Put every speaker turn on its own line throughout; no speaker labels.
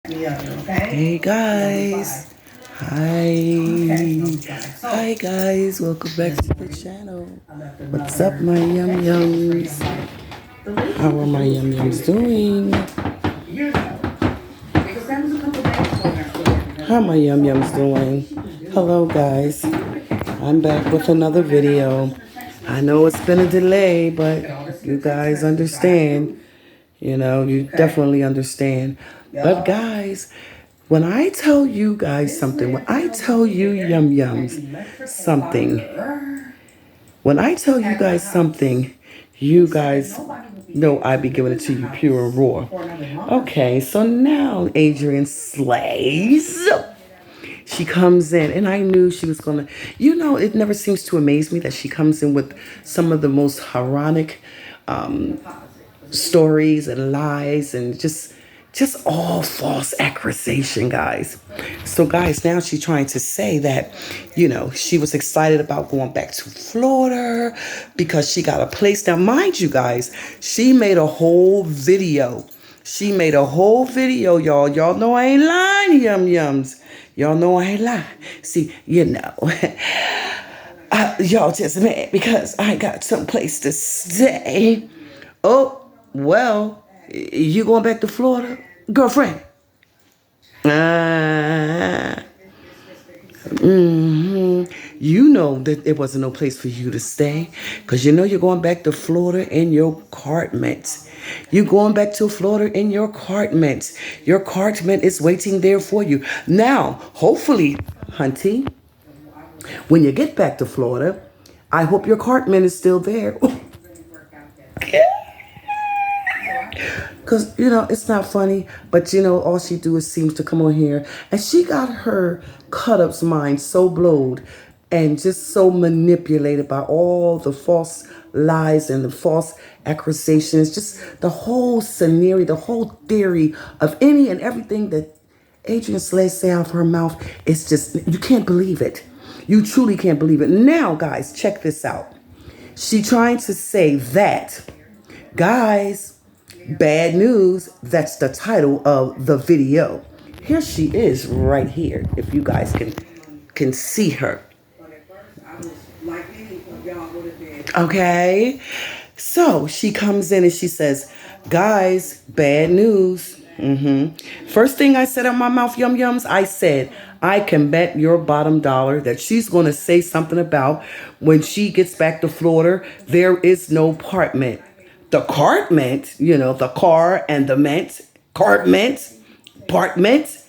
Hey guys, hi guys, welcome back to the channel. What's up my yum yums? How are my yum yums doing? How my yum yums doing? Hello guys, I'm back with another video. I know it's been a delay, but you guys understand. You know, you definitely understand. But guys, when I tell you guys something, when I tell you yum yums something, when I tell you guys something, you guys know I be giving it to you pure and raw. Okay, so now Adrian slays. She comes in, and I knew she was gonna, it never seems to amaze me that she comes in with some of the most ironic stories and lies and just all false accusation, guys. So guys, now she's trying to say that, she was excited about going back to Florida because she got a place. Now, mind you guys, she made a whole video. Y'all. Y'all know I ain't lying, yum yums. Y'all know I ain't lying. See, y'all just mad because I got some place to stay. Oh, well, you going back to Florida, girlfriend? You know that there wasn't no place for you to stay because you know you're going back to Florida in your apartment. You're going back to Florida in your apartment. Your apartment is waiting there for you. Now, hopefully, hunty, when you get back to Florida, I hope your apartment is still there. Because, it's not funny, but, all she do is seems to come on here. And she got her cut-up's mind so blowed and just so manipulated by all the false lies and the false accusations. Just the whole scenario, the whole theory of any and everything that Adrian Slay say out of her mouth. It's just, you can't believe it. You truly can't believe it. Now, guys, check this out. She trying to say that, guys, bad news, that's the title of the video. Here she is right here, if you guys can see her. Okay, so she comes in and she says, guys, bad news. First thing I said out my mouth, yum yums, I said, I can bet your bottom dollar that she's going to say something about when she gets back to Florida, there is no apartment. The cartment, the car and the ment, cartment, cartment.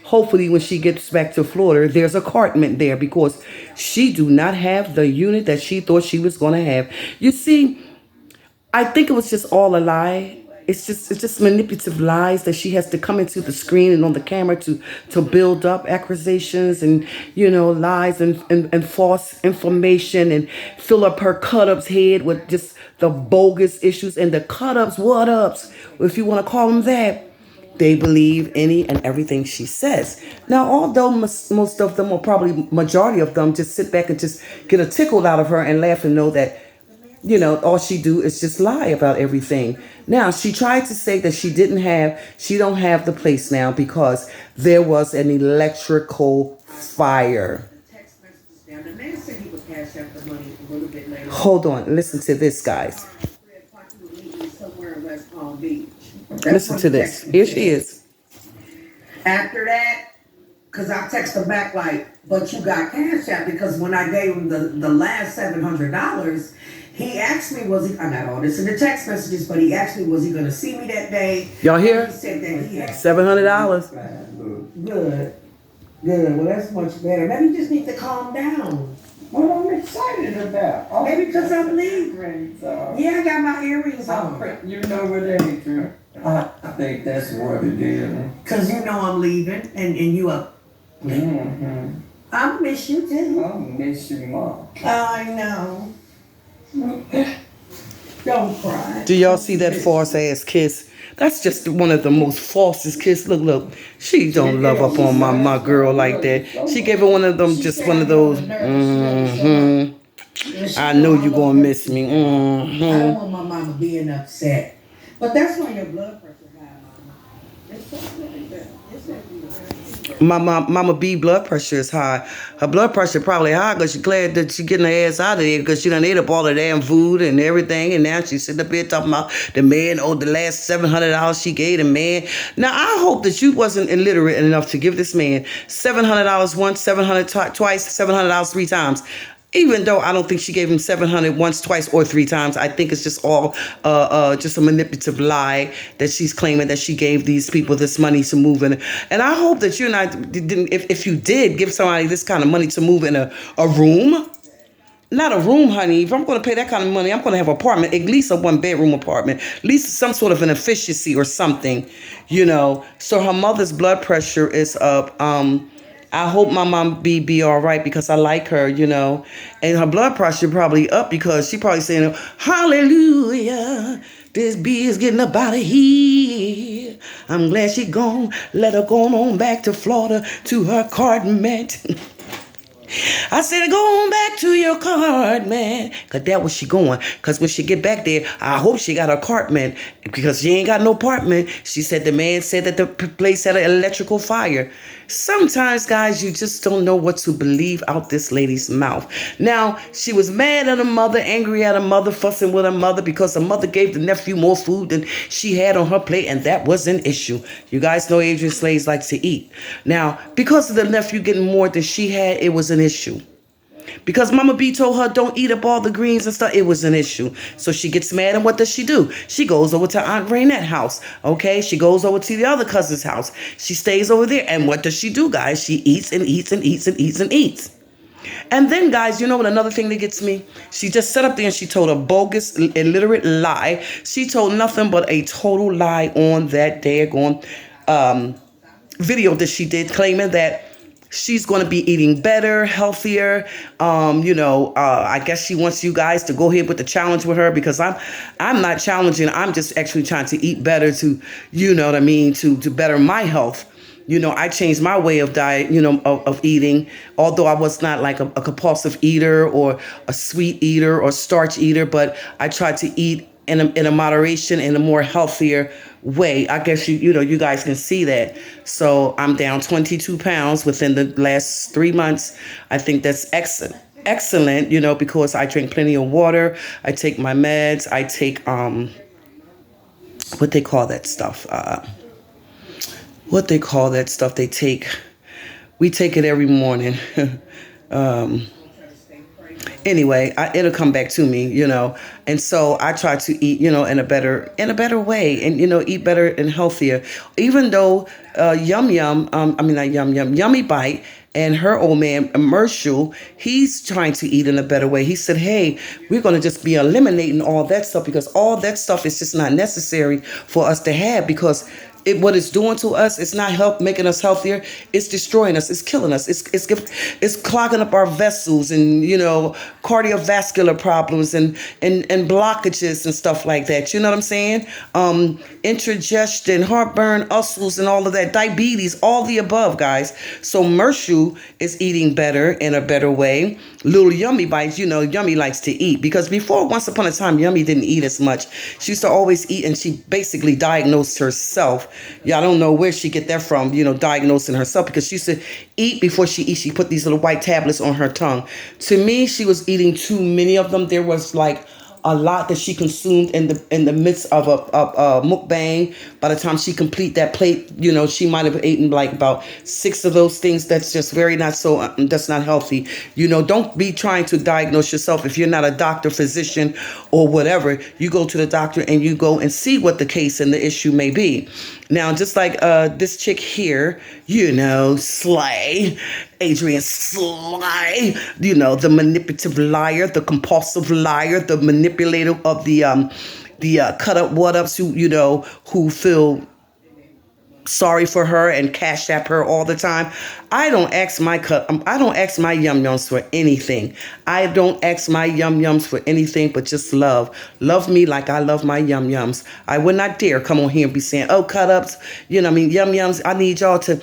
Hopefully when she gets back to Florida, there's a cartment there because she do not have the unit that she thought she was going to have. You see, I think it was just all a lie. It's just manipulative lies that she has to come into the screen and on the camera to build up accusations and, lies and false information and fill up her cut-ups head with just the bogus issues and the cut-ups, what-ups, if you want to call them that. They believe any and everything she says. Now, although most of them, or probably majority of them, just sit back and just get a tickle out of her and laugh and know that, all she do is just lie about everything. Now, she tried to say that she don't have the place now because there was an electrical fire. Hold on, listen to this, guys. Listen to this. Here she is.
After that, because I text her back like, but you got Cash App, because when I gave him the last $700, he asked me, I got all this in the text messages, but he asked me, was he going to see me that day?
Y'all hear?
He said that he had
$700.
Good. Well, that's much better. Maybe you just need to calm down.
What I'm excited about.
Maybe because I'm leaving. Yeah, I got my earrings on.
You know what that is, I think that's what it is.
Because you know I'm leaving and you up. I'll miss you too.
I'll miss you, Mom.
I know. Don't cry.
Do y'all see that false ass kiss? That's just one of the most falsest kiss. Look. She don't love up on my girl like that. She gave her one of them, just one of those. I know you gonna miss me.
I don't want my mama being upset. But that's why your blood pressure.
Mama B blood pressure is high. Her blood pressure probably high because she's glad that she getting her ass out of there because she done ate up all the damn food and everything, and now she's sitting up here talking about the man owed the last $700 she gave the man. Now I hope that you wasn't illiterate enough to give this man $700 once, 700 twice, $700 three times. Even though I don't think she gave him 700 once, twice, or three times, I think it's just all just a manipulative lie that she's claiming that she gave these people this money to move in. And I hope that you and I didn't, if you did give somebody this kind of money to move in a room, not a room, honey. If I'm going to pay that kind of money, I'm going to have an apartment, at least a one-bedroom apartment, at least some sort of an efficiency or something, you know. So her mother's blood pressure is up. I hope my mom be all right because I like her, you know. And her blood pressure probably up because she probably saying, hallelujah, this B is getting up out of here. I'm glad she gone. Let her go on back to Florida to her Carmen. I said, go on back to your apartment. Because that was she going. Because when she get back there, I hope she got her apartment. Because she ain't got no apartment. She said the man said that the place had an electrical fire. Sometimes, guys, you just don't know what to believe out this lady's mouth. Now, she was mad at her mother, angry at her mother, fussing with her mother because her mother gave the nephew more food than she had on her plate, and that was an issue. You guys know Adrian Slaves likes to eat. Now, because of the nephew getting more than she had, it was an issue. Because Mama B told her don't eat up all the greens and stuff, it was an issue. So she gets mad, and what does she do? She goes over to Aunt Rainette's house, okay? She goes over to the other cousin's house. She stays over there, and what does she do, guys? She eats and eats and eats and eats and eats. And then, guys, you know what another thing that gets me? She just sat up there and she told a bogus, illiterate lie. She told nothing but a total lie on that daggone video that she did, claiming that she's going to be eating better, healthier. I guess she wants you guys to go ahead with the challenge with her because I'm not challenging. I'm just actually trying to eat better to, you know what I mean, to better my health. You know, I changed my way of diet, you know, of eating, although I was not like a compulsive eater or a sweet eater or starch eater, but I tried to eat in a moderation, in a more healthier way. I guess you guys can see that. So I'm down 22 pounds within the last 3 months. I think that's excellent, you know, because I drink plenty of water. I take my meds. I take what they call that stuff. We take it every morning. Anyway, it'll come back to me, you know. And so I try to eat, you know, in a better way, and, you know, eat better and healthier. Even though Yummy Bite and her old man, Mershel, he's trying to eat in a better way. He said, hey, we're going to just be eliminating all that stuff because all that stuff is just not necessary for us to have because what it's doing to us, it's not making us healthier. It's destroying us. It's killing us. It's clogging up our vessels and, you know, cardiovascular problems and blockages and stuff like that. You know what I'm saying? Indigestion, heartburn, ulcers, and all of that. Diabetes, all the above, guys. So Mershel is eating better in a better way. Little Yummy Bites, you know, Yummy likes to eat because before, once upon a time, Yummy didn't eat as much. She used to always eat, and she basically diagnosed herself. Yeah, I don't know where she get that from, you know, diagnosing herself, because she used to eat before she eats. She put these little white tablets on her tongue. To me, she was eating too many of them. There was like a lot that she consumed in the midst of a mukbang. By the time she complete that plate, you know, she might have eaten like about 6 of those things. That's just that's not healthy. You know, don't be trying to diagnose yourself if you're not a doctor, physician, or whatever. You go to the doctor and you go and see what the case and the issue may be. Now, just like this chick here, you know, Slay, Adrian Slay, you know, the manipulative liar, the compulsive liar, the manipulator of the cut up what ups who feel sorry for her and cash app her all the time. I don't ask my yum yums for anything. I don't ask my yum yums for anything but just love. Love me like I love my yum yums. I would not dare come on here and be saying, "Oh, cut ups, yum yums. I need y'all to,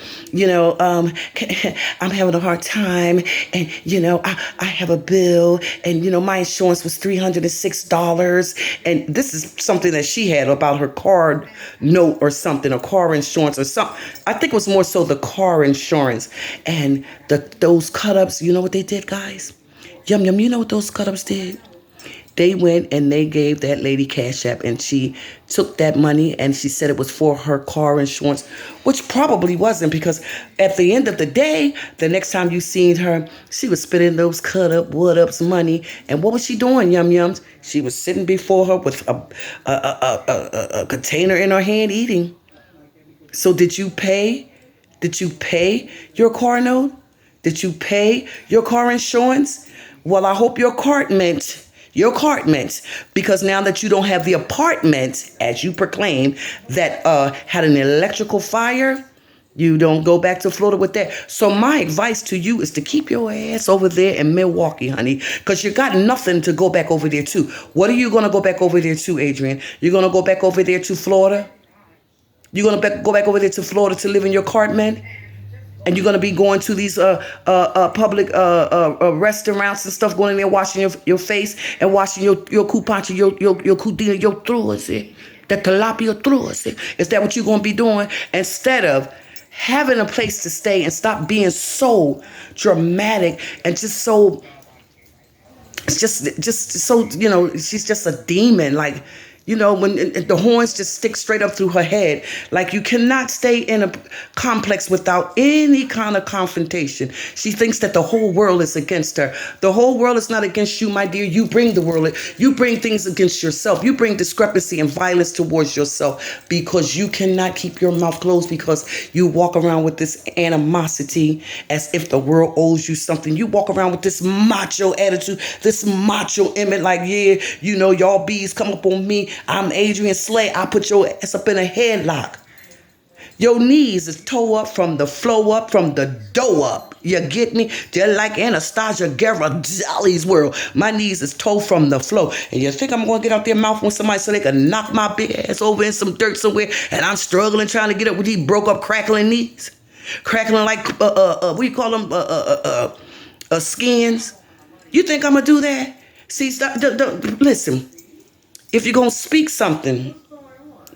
I'm having a hard time, and I have a bill, and my insurance was $306, and this is something that she had about her card note or something, or car insurance or something. I think it was more so the car insurance, and those cut ups. You know what they did, guys? Yum yum. You know what those cut ups did? They went and they gave that lady cash app, and she took that money and she said it was for her car insurance, which probably wasn't, because at the end of the day, the next time you seen her, she was spending those cut up wood ups money. And what was she doing, yum yums? She was sitting before her with a container in her hand eating. So did you pay? Did you pay your car note? Did you pay your car insurance? Well, I hope your apartment, because now that you don't have the apartment, as you proclaim, that had an electrical fire, you don't go back to Florida with that. So my advice to you is to keep your ass over there in Milwaukee, honey, because you got nothing to go back over there to. What are you going to go back over there to, Adrian? You're going to go back over there to Florida? You're going to go back over there to Florida to live in your apartment? And you're going to be going to these public restaurants and stuff, going in there washing your face and washing your cupancha, your cudina, your truas, the tilapia truas. Is that what you're going to be doing? Instead of having a place to stay, and stop being so dramatic and just so, it's just so, she's just a demon. Like, when the horns just stick straight up through her head. Like, you cannot stay in a complex without any kind of confrontation. She thinks that the whole world is against her. The whole world is not against you, my dear. You bring the world. You bring things against yourself. You bring discrepancy and violence towards yourself, because you cannot keep your mouth closed, because you walk around with this animosity as if the world owes you something. You walk around with this macho attitude, this macho image, like, yeah, y'all bees come up on me. I'm Adrian Slay. I put your ass up in a headlock. Your knees is toe up from the flow up, from the dough up. You get me? Just like Anastasia GHIRADELLI'S world. My knees is toe from the flow. And you think I'm going to get out their mouth with somebody so they can knock my big ass over in some dirt somewhere, and I'm struggling trying to get up with these broke up crackling knees? Crackling like, what do you call them? Skins? You think I'm going to do that? See, listen. If you're going to speak something,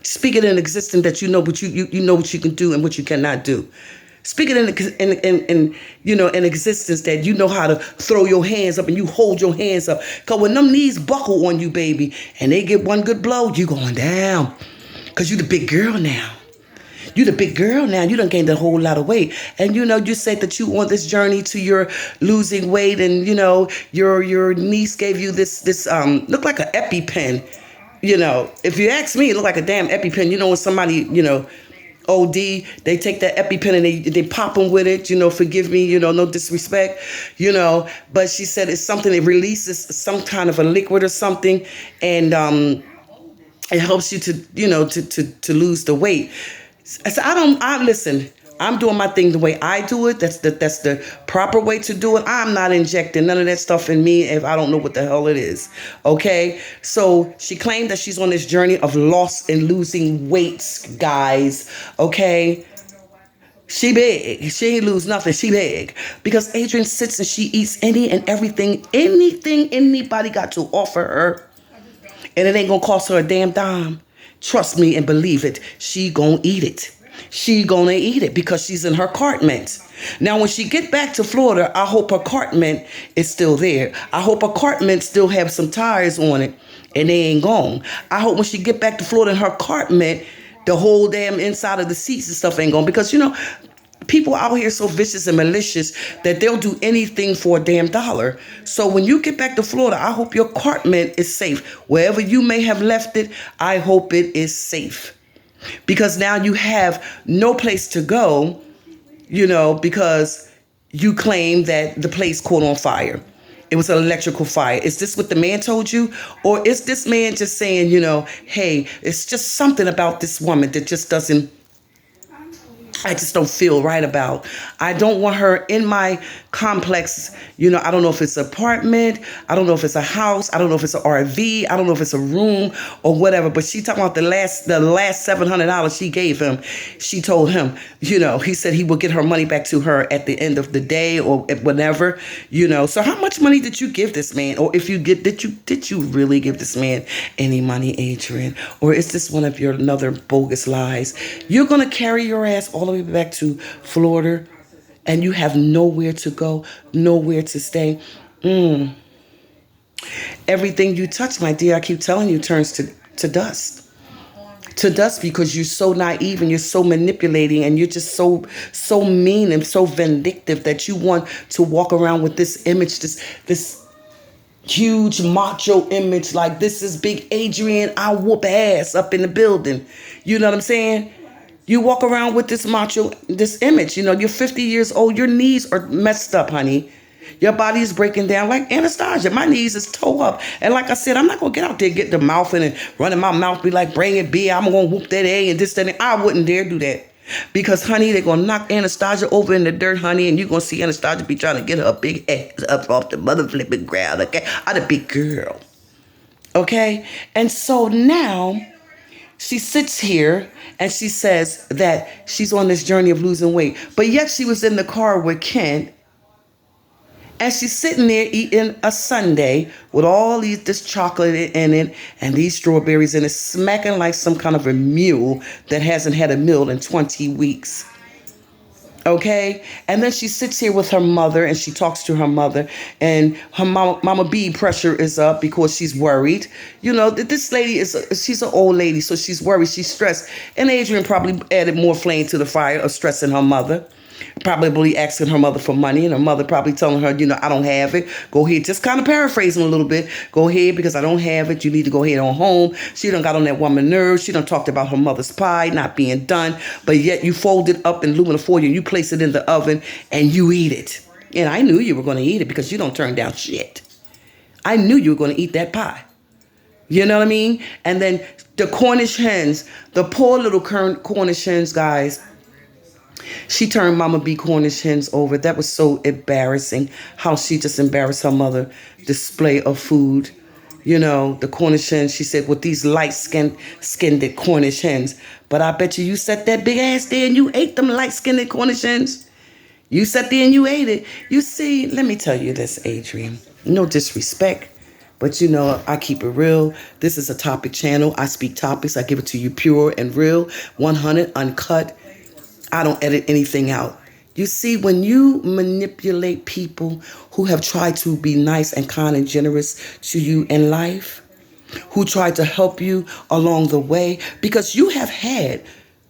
speak it in existence, that you know what you know what you can do and what you cannot do. Speak it in existence, that you know how to throw your hands up and you hold your hands up. Because when them knees buckle on you, baby, and they get one good blow, you going down. Because you the big girl now. You the big girl now. You done gained a whole lot of weight. And you said that you on this journey to your losing weight, and your niece gave you this look like an EpiPen. If you ask me, it look like a damn EpiPen. When somebody, OD, they take that EpiPen and they pop them with it, forgive me, no disrespect, but she said it's something that releases some kind of a liquid or something, and it helps you to lose the weight. So listen, I'm doing my thing the way I do it. That's the proper way to do it. I'm not injecting none of that stuff in me if I don't know what the hell it is. Okay? So she claimed that she's on this journey of loss and losing weights, guys. Okay? She big. She ain't lose nothing. She big. Because Adrian sits and she eats anything anybody got to offer her. And it ain't gonna cost her a damn dime. Trust me and believe it. She gonna eat it. She gonna eat it because she's in her apartment. Now, when she get back to Florida, I hope her apartment is still there. I hope her apartment still have some tires on it and they ain't gone. I hope when she get back to Florida in her apartment, the whole damn inside of the seats and stuff ain't gone. Because, people out here so vicious and malicious that they'll do anything for a damn dollar. So when you get back to Florida, I hope your apartment is safe. Wherever you may have left it, I hope it is safe. Because now you have no place to go, because you claim that the place caught on fire. It was an electrical fire. Is this what the man told you? Or is this man just saying, hey, it's just something about this woman that just doesn't I just don't feel right about. I don't want her in my complex. You know, I don't know if it's an apartment. I don't know if it's a house. I don't know if it's an RV. I don't know if it's a room or whatever. But she talking about the last $700 she gave him. She told him, you know, he said he would get her money back to her at the end of the day or whatever. You know, so how much money did you give this man? Or if you get, did you really give this man any money, Adrian? Or is this one of your another bogus lies? You're gonna carry your ass all the way back to Florida, and you have nowhere to go, nowhere to stay. Everything you touch, my dear, I keep telling you, turns to dust. To dust, because you're so naive and you're so manipulating and you're just so mean and so vindictive that you want to walk around with this image, this huge macho image, like this is big Adrian, I'll whoop ass up in the building. You know what I'm saying? You walk around with this macho, this image. You know, you're 50 years old. Your knees are messed up, honey. Your body is breaking down like Anastasia. My knees is toe up. And like I said, I'm not going to get out there, get the mouth in and running my mouth, be like, bring it, B. I'm going to whoop that A and this, that, and I wouldn't dare do that. Because, honey, they're going to knock Anastasia over in the dirt, honey, and you're going to see Anastasia be trying to get her big ass up off the mother flipping ground, okay? I'm a big girl, okay? And so now she sits here and she says that she's on this journey of losing weight. But yet she was in the car with Kent. And she's sitting there eating a sundae with all this chocolate in it and these strawberries in it, smacking like some kind of a mule that hasn't had a meal in 20 weeks. Okay? And then she sits here with her mother and she talks to her mother, and her mama B pressure is up because she's worried. You know, this lady she's an old lady, so she's worried, she's stressed. And Adrian probably added more flame to the fire of stressing her mother. Probably asking her mother for money, and her mother probably telling her, you know, I don't have it. Go ahead. Just kind of paraphrasing a little bit. Go ahead, because I don't have it. You need to go ahead on home. She done got on that woman nerves. She done talked about her mother's pie not being done, but yet you fold it up in aluminum foil and you place it in the oven and you eat it. And I knew you were going to eat it because you don't turn down shit. I knew you were going to eat that pie. You know what I mean? And then the Cornish hens, the poor little Cornish hens, guys. She turned Mama B Cornish hens over. That was so embarrassing, how she just embarrassed her mother. Display of food. You know, the Cornish hens, she said, with these light-skinned Cornish hens. But I bet you sat that big ass there and you ate them light-skinned Cornish hens. You sat there and you ate it. You see, let me tell you this, Adrian. No disrespect, but you know, I keep it real. This is a topic channel. I speak topics. I give it to you pure and real, 100, uncut. I don't edit anything out. You see, when you manipulate people who have tried to be nice and kind and generous to you in life, who tried to help you along the way, because you have had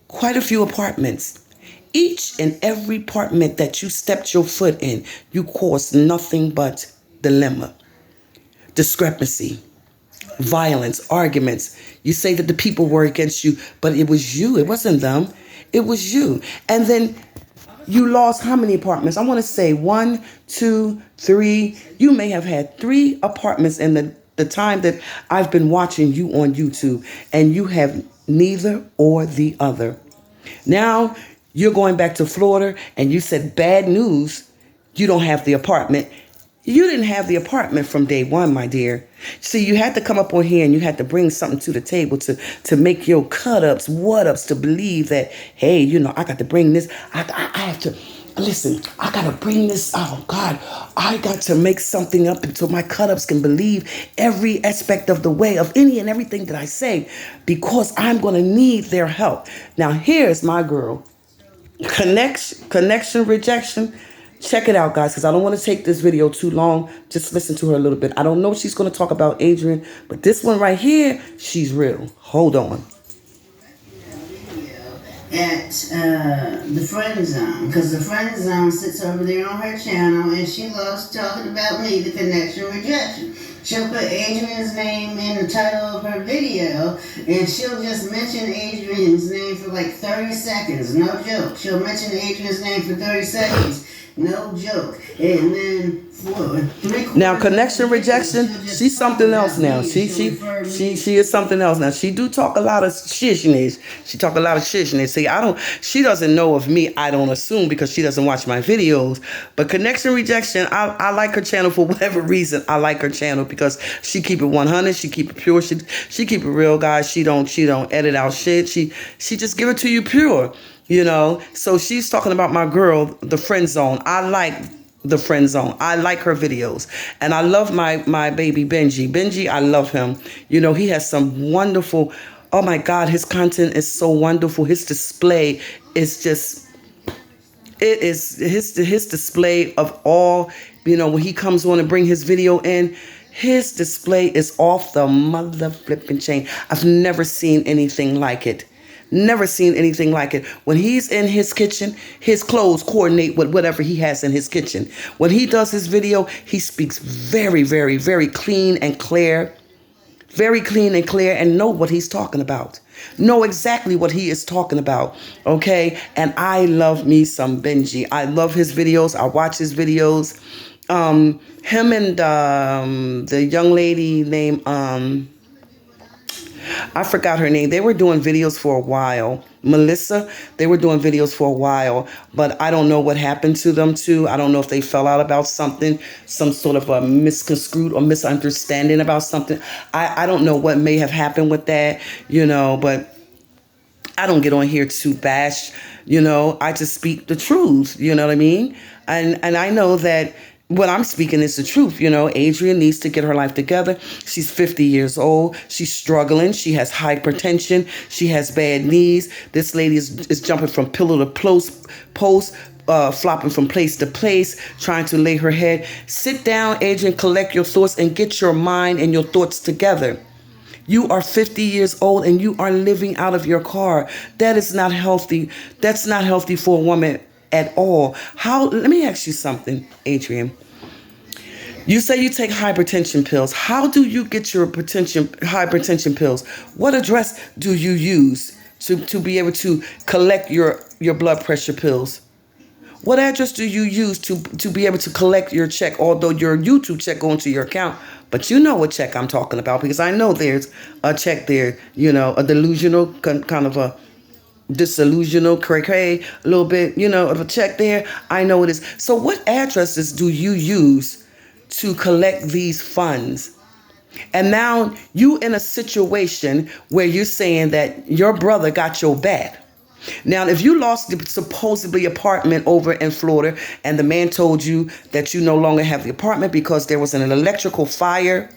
quite a few apartments. Each and every apartment that you stepped your foot in, you caused nothing but dilemma, discrepancy, violence, arguments. You say that the people were against you, but it was you. It wasn't them. It was you. And then you lost how many apartments? I want to say 1, 2, 3. You may have had 3 apartments in the time that I've been watching you on YouTube, and you have neither or the other. Now you're going back to Florida and you said bad news. You don't have the apartment. You didn't have the apartment from day one, my dear. See, you had to come up on here and you had to bring something to the table to make your cut-ups, what-ups, to believe that, hey, you know, I got to bring this. I have to, listen, I got to bring this. Oh, God, I got to make something up until my cut-ups can believe every aspect of the way of any and everything that I say, because I'm going to need their help. Now, here's my girl. Connection, rejection. Check it out, guys, because I don't want to take this video too long. Just listen to her a little bit. I don't know if she's going to talk about Adrian, but this one right here, she's real. Hold on.
At the friend zone, because the friend zone sits over there on her channel, and she loves talking about me, the connection rejection. She'll put Adrian's name in the title of her video, and she'll just mention Adrian's name for like 30 seconds, no joke. She'll mention Adrian's name for 30 seconds, no joke. And then
Now, connection rejection, she's something else now. She is something else now. She do talk a lot of shishness. She talk a lot of shishness. See, she doesn't know of me, I don't assume, because she doesn't watch my videos. But connection rejection, I like her channel for whatever reason. I like her channel because she keep it 100. She keep it pure. She keep it real, guys. She don't edit out shit. She just give it to you pure, you know. So she's talking about my girl, the friend zone. I like the friend zone. I like her videos. And I love my baby Benji. Benji, I love him. You know, he has some wonderful, oh my God, his content is so wonderful. His display is just, it is his display of all, you know, when he comes on and bring his video in, his display is off the mother flipping chain. I've never seen anything like it. Never seen anything like it. When he's in his kitchen, his clothes coordinate with whatever he has in his kitchen. When he does his video, he speaks very, very, very clean and clear. Very clean and clear, and know what he's talking about. Know exactly what he is talking about. Okay? And I love me some Benji. I love his videos. I watch his videos. Him and the young lady named I forgot her name. They were doing videos for a while. Melissa, they were doing videos for a while, but I don't know what happened to them too. I don't know if they fell out about something, some sort of a misconstrued or misunderstanding about something. I don't know what may have happened with that, you know, but I don't get on here to bash, you know. I just speak the truth, you know what I mean? And I know that what I'm speaking is the truth. You know, Adrian needs to get her life together. She's 50 years old. She's struggling. She has hypertension. She has bad knees. This lady is jumping from pillow to post, flopping from place to place, trying to lay her head. Sit down, Adrian, collect your thoughts and get your mind and your thoughts together. You are 50 years old and you are living out of your car. That is not healthy. That's not healthy for a woman at all. Let me ask you something, Adrian. You say you take hypertension pills. How do you get your hypertension pills? What address do you use to be able to collect your blood pressure pills? What address do you use to be able to collect your check? Although your YouTube check going to your account, but you know what check I'm talking about, because I know there's a check there, you know, a delusional kind of a disillusional, cray, a little bit, you know, of a check there. I know it is. So what addresses do you use to collect these funds? And now you in a situation where you're saying that your brother got your back. Now, if you lost the supposedly apartment over in Florida and the man told you that you no longer have the apartment because there was an electrical fire,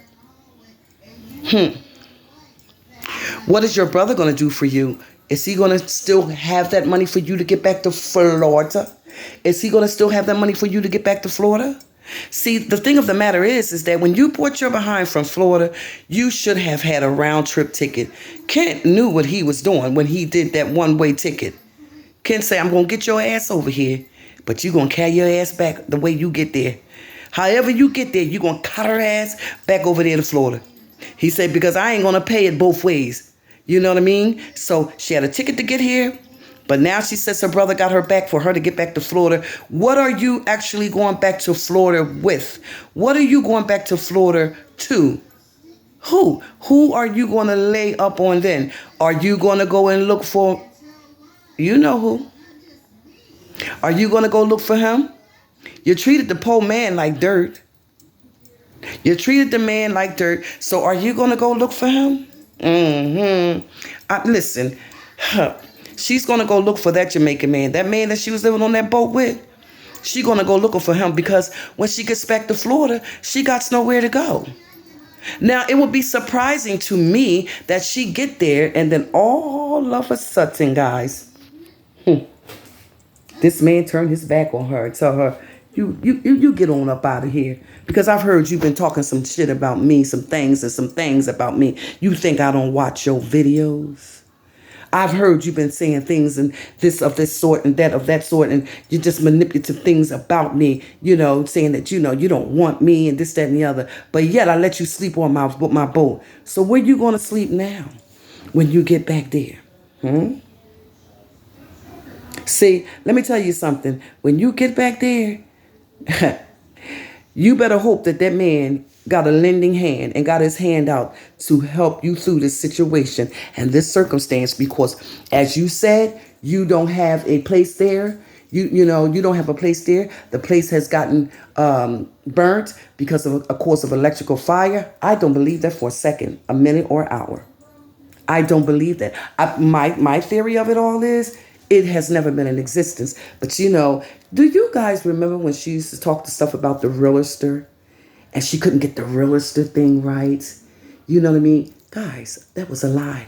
what is your brother going to do for you? Is he going to still have that money for you to get back to Florida? Is he going to still have that money for you to get back to Florida? See, the thing of the matter is that when you brought your behind from Florida, you should have had a round trip ticket. Kent knew what he was doing when he did that one-way ticket. Kent said, I'm going to get your ass over here, but you're going to carry your ass back the way you get there. However you get there, you're going to cut her ass back over there to Florida. He said, because I ain't going to pay it both ways. You know what I mean? So she had a ticket to get here, but now she says her brother got her back for her to get back to Florida. What are you actually going back to Florida with? What are you going back to Florida to? Who? Who are you going to lay up on then? Are you going to go and look for, you know who? Are you going to go look for him? You treated the poor man like dirt. You treated the man like dirt. So are you going to go look for him? Listen, she's going to go look for that Jamaican man. That man that she was living on that boat with. She's going to go looking for him because when she gets back to Florida, she got nowhere to go. Now, it would be surprising to me that she get there and then all of a sudden, guys, this man turned his back on her and tell her, you get on up out of here. Because I've heard you've been talking some shit about me, some things about me. You think I don't watch your videos? I've heard you've been saying things and this of this sort and that of that sort, and you just manipulative things about me, you know, saying that, you know, you don't want me and this, that, and the other. But yet I let you sleep on my boat. So where you going to sleep now when you get back there? See, let me tell you something. When you get back there, You better hope that that man got a lending hand and got his hand out to help you through this situation and this circumstance, because as you said, you don't have a place there. You don't have a place there. The place has gotten burnt because of a course of electrical fire. I don't believe that for a second, a minute, or hour. I don't believe that. My theory of it all is it has never been in existence. But do you guys remember when she used to talk to stuff about the realtor and she couldn't get the realtor thing right? You know what I mean? Guys, that was a lie.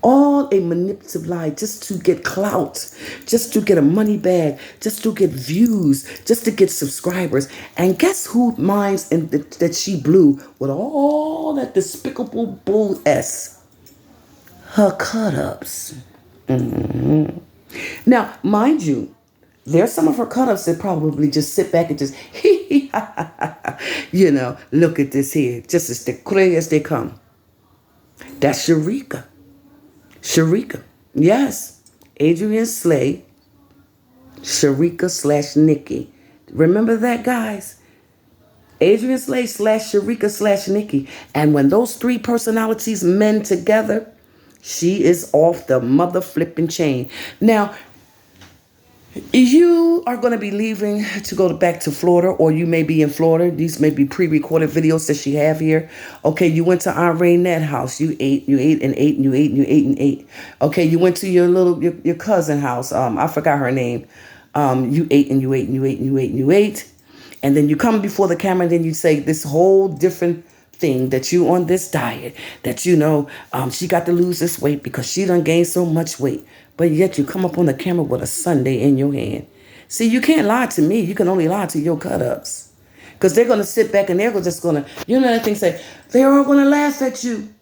All a manipulative lie just to get clout, just to get a money bag, just to get views, just to get subscribers. And guess who minds that she blew with all that despicable bull S? Her cut-ups. Now, mind you, there's some of her cut-ups that probably just sit back and just, look at this here, just as clear as they come. That's Sharika. Yes. Adrian Slay, Sharika / Nikki. Remember that, guys? Adrian Slay / Sharika / Nikki. And when those three personalities mend together, she is off the mother flipping chain. Now, you are going to be leaving to go back to Florida, or you may be in Florida. These may be pre-recorded videos that she have here. Okay, you went to Aunt Raynette's house. You ate and ate and you ate and ate. Okay, you went to your cousin house. I forgot her name. You ate and you ate and you ate and you ate and you ate. And then you come before the camera and then you say this whole different thing that you on this diet, that she got to lose this weight because she done gained so much weight. But yet you come up on the camera with a sundae in your hand. See, you can't lie to me. You can only lie to your cut-ups. Because they're going to sit back and they're just going to, that thing say, they're all going to laugh at you.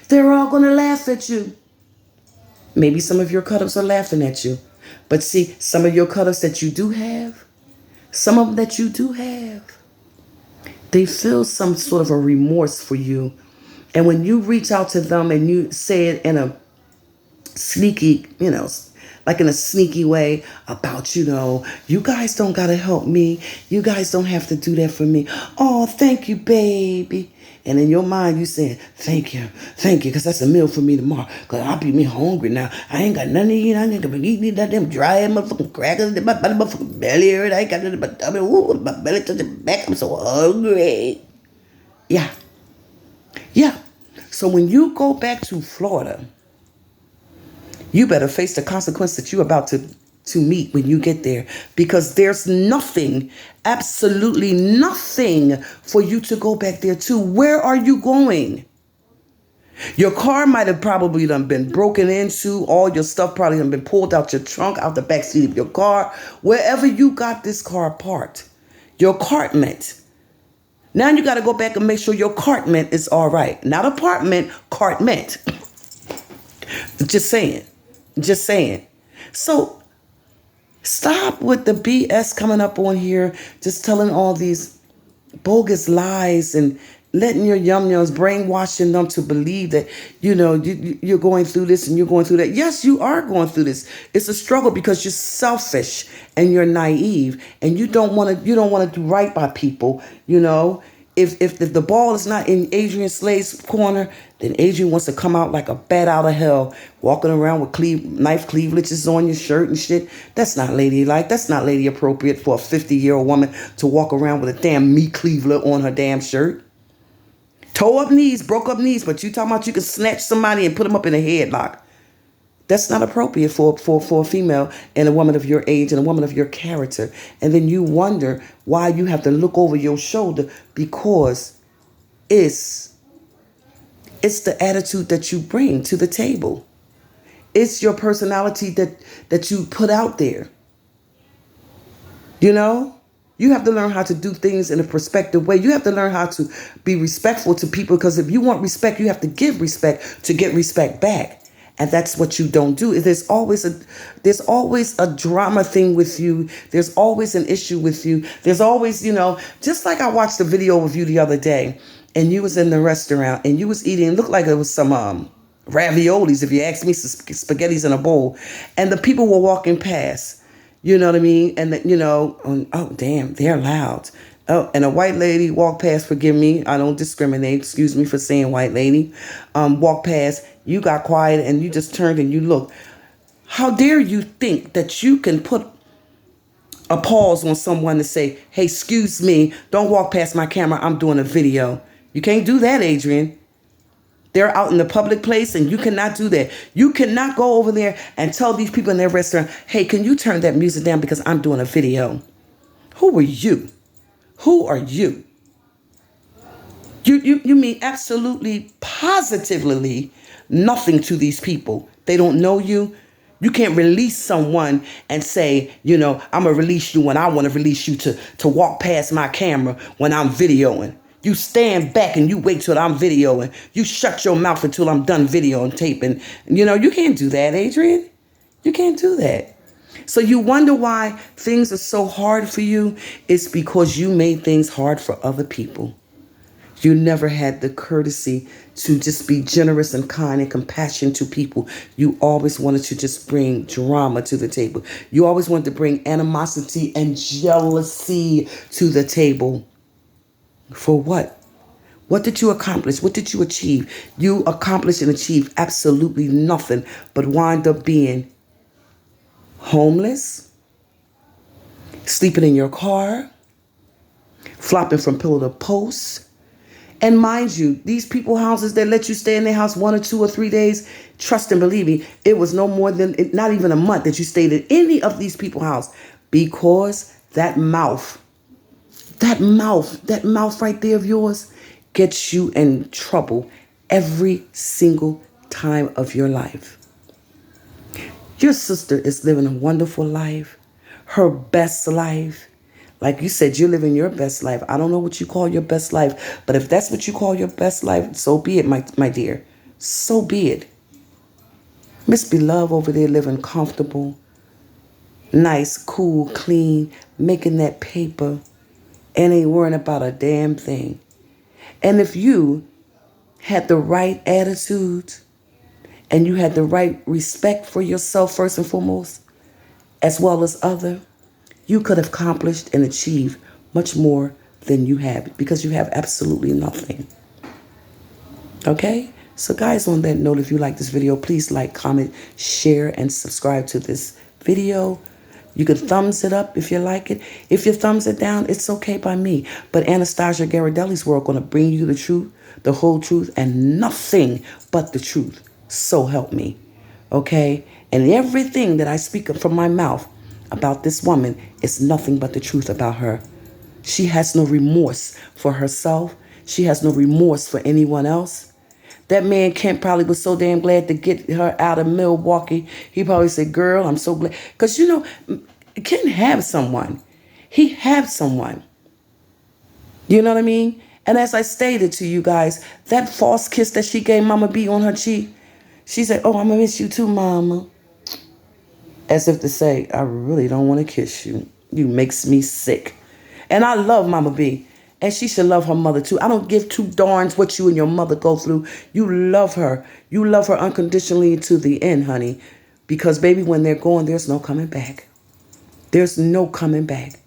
They're all going to laugh at you. Maybe some of your cut-ups are laughing at you. But see, some of your cut-ups that you do have, some of them that you do have, they feel some sort of a remorse for you. And when you reach out to them and you say it in a sneaky, like in a sneaky way about, you guys don't got to help me. You guys don't have to do that for me. Oh, thank you, baby. And in your mind, you saying, thank you, because that's a meal for me tomorrow. Because I'll be me hungry now. I ain't got nothing to eat. I ain't gonna be eating that damn dry motherfucking crackers. My motherfucking belly hurt. I ain't got nothing but tummy. Ooh, my belly touching back. I'm so hungry. Yeah. So when you go back to Florida, you better face the consequence that you're about to meet when you get there, because there's nothing, absolutely nothing for you to go back there to. Where are you going? Your car might have probably done been broken into. All your stuff probably done been pulled out your trunk, out the back seat of your car, wherever you got this car parked. Your cartment. Now you got to go back and make sure your cartment is all right. Not apartment, cartment. Just saying. So stop with the BS coming up on here, just telling all these bogus lies and letting your yum-yums, brainwashing them to believe that, you're going through this and you're going through that. Yes, you are going through this. It's a struggle because you're selfish and you're naive and you don't want to do right by people, If the ball is not in Adrian Slay's corner, then Adrian wants to come out like a bat out of hell, walking around with knife cleavages on your shirt and shit. That's not ladylike. That's not lady appropriate for a 50-year-old woman to walk around with a damn meat cleaver on her damn shirt. Toe up knees, broke up knees, but you talking about you can snatch somebody and put them up in a headlock. That's not appropriate for a female and a woman of your age and a woman of your character. And then you wonder why you have to look over your shoulder, because it's the attitude that you bring to the table. It's your personality that you put out there. You have to learn how to do things in a perspective way. You have to learn how to be respectful to people, because if you want respect, you have to give respect to get respect back. And that's what you don't do. There's always a drama thing with you. There's always an issue with you. There's always, just like I watched a video of you the other day, and you was in the restaurant and you was eating, it looked like it was some raviolis, if you ask me, some spaghettis in a bowl. And the people were walking past, you know what I mean? And, oh, damn, they're loud. Oh, and a white lady walked past. Forgive me, I don't discriminate. Excuse me for saying white lady. Walked past. You got quiet and you just turned and you looked. How dare you think that you can put a pause on someone to say, hey, excuse me, don't walk past my camera. I'm doing a video. You can't do that, Adrian. They're out in the public place and you cannot do that. You cannot go over there and tell these people in their restaurant, hey, can you turn that music down because I'm doing a video? Who are you? Who are you? You mean absolutely positively nothing to these people. They don't know you. You can't release someone and say, I'm going to release you when I want to release you to walk past my camera when I'm videoing. You stand back and you wait till I'm videoing. You shut your mouth until I'm done videoing, taping. You can't do that, Adrian. You can't do that. So you wonder why things are so hard for you? It's because you made things hard for other people. You never had the courtesy to just be generous and kind and compassionate to people. You always wanted to just bring drama to the table. You always wanted to bring animosity and jealousy to the table. For what? What did you accomplish? What did you achieve? You accomplished and achieved absolutely nothing, but wind up being homeless, sleeping in your car, flopping from pillar to post. And mind you, these people houses that let you stay in their house 1 or 2 or 3 days, trust and believe me, it was no more than, not even a month that you stayed in any of these people's house, because that mouth right there of yours gets you in trouble every single time of your life. Your sister is living a wonderful life, her best life. Like you said, you're living your best life. I don't know what you call your best life, but if that's what you call your best life, so be it, my dear. So be it. Miss Beloved over there living comfortable, nice, cool, clean, making that paper, and ain't worrying about a damn thing. And if you had the right attitude and you had the right respect for yourself first and foremost, as well as other, you could have accomplished and achieved much more than you have, because you have absolutely nothing. Okay? So guys, on that note, if you like this video, please like, comment, share, and subscribe to this video. You can thumbs it up if you like it. If you thumbs it down, it's okay by me. But Anastasia GHIRADELLI'S World going to bring you the truth, the whole truth, and nothing but the truth. So help me. Okay? And everything that I speak from my mouth about this woman is nothing but the truth about her. She has no remorse for herself. She has no remorse for anyone else. That man Kent probably was so damn glad to get her out of Milwaukee. He probably said, girl, I'm so glad. Because, Kent had someone. He had someone. You know what I mean? And as I stated to you guys, that false kiss that she gave Mama B on her cheek, she said, oh, I'm going to miss you too, Mama. As if to say, I really don't want to kiss you. You makes me sick. And I love Mama B. And she should love her mother too. I don't give two darns what you and your mother go through. You love her. You love her unconditionally to the end, honey. Because, baby, when they're gone, there's no coming back. There's no coming back.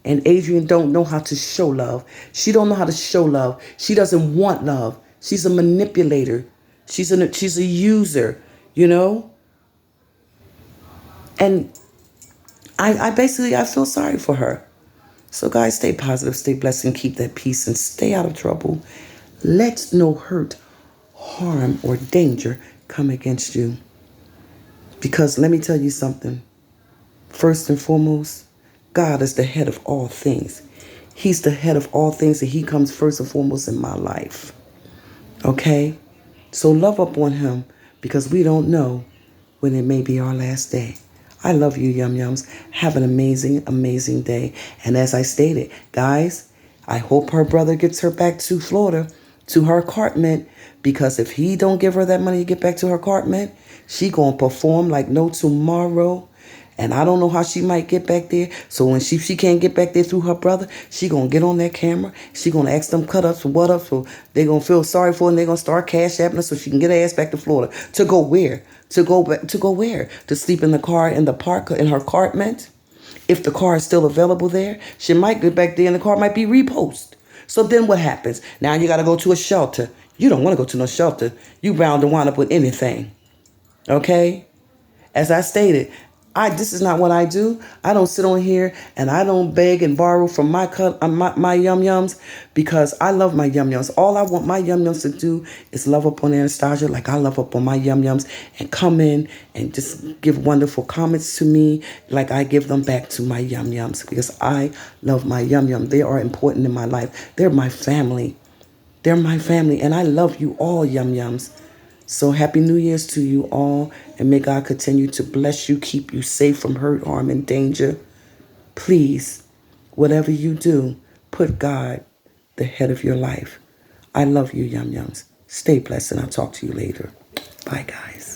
And Adrian don't know how to show love. She don't know how to show love. She doesn't want love. She's a manipulator. She's a user, And I feel sorry for her. So guys, stay positive, stay blessed, and keep that peace, and stay out of trouble. Let no hurt, harm, or danger come against you. Because let me tell you something. First and foremost, God is the head of all things. He's the head of all things, and he comes first and foremost in my life. Okay? So love up on him, because we don't know when it may be our last day. I love you, Yum Yums. Have an amazing, amazing day. And as I stated, guys, I hope her brother gets her back to Florida, to her apartment, because if he don't give her that money to get back to her apartment, she gonna perform like no tomorrow. And I don't know how she might get back there. So when she can't get back there through her brother, she gonna get on that camera. She gonna ask them cut ups or what up. So they gonna feel sorry for her, and they gonna start cash apping her so she can get her ass back to Florida. To go where? To go where? To sleep in the car in the park in her apartment? If the car is still available there, she might get back there and the car might be repost. So then what happens? Now you got to go to a shelter. You don't want to go to no shelter. You bound to wind up with anything. Okay? As I stated, this is not what I do. I don't sit on here and I don't beg and borrow from my yum yums, because I love my yum yums. All I want my yum yums to do is love up on Anastasia like I love up on my yum yums, and come in and just give wonderful comments to me like I give them back to my yum yums, because I love my yum yum. They are important in my life. They're my family. They're my family, and I love you all, yum yums. So happy New Year's to you all, and may God continue to bless you, keep you safe from hurt, harm, and danger. Please, whatever you do, put God the head of your life. I love you, yum yums. Stay blessed, and I'll talk to you later. Bye, guys.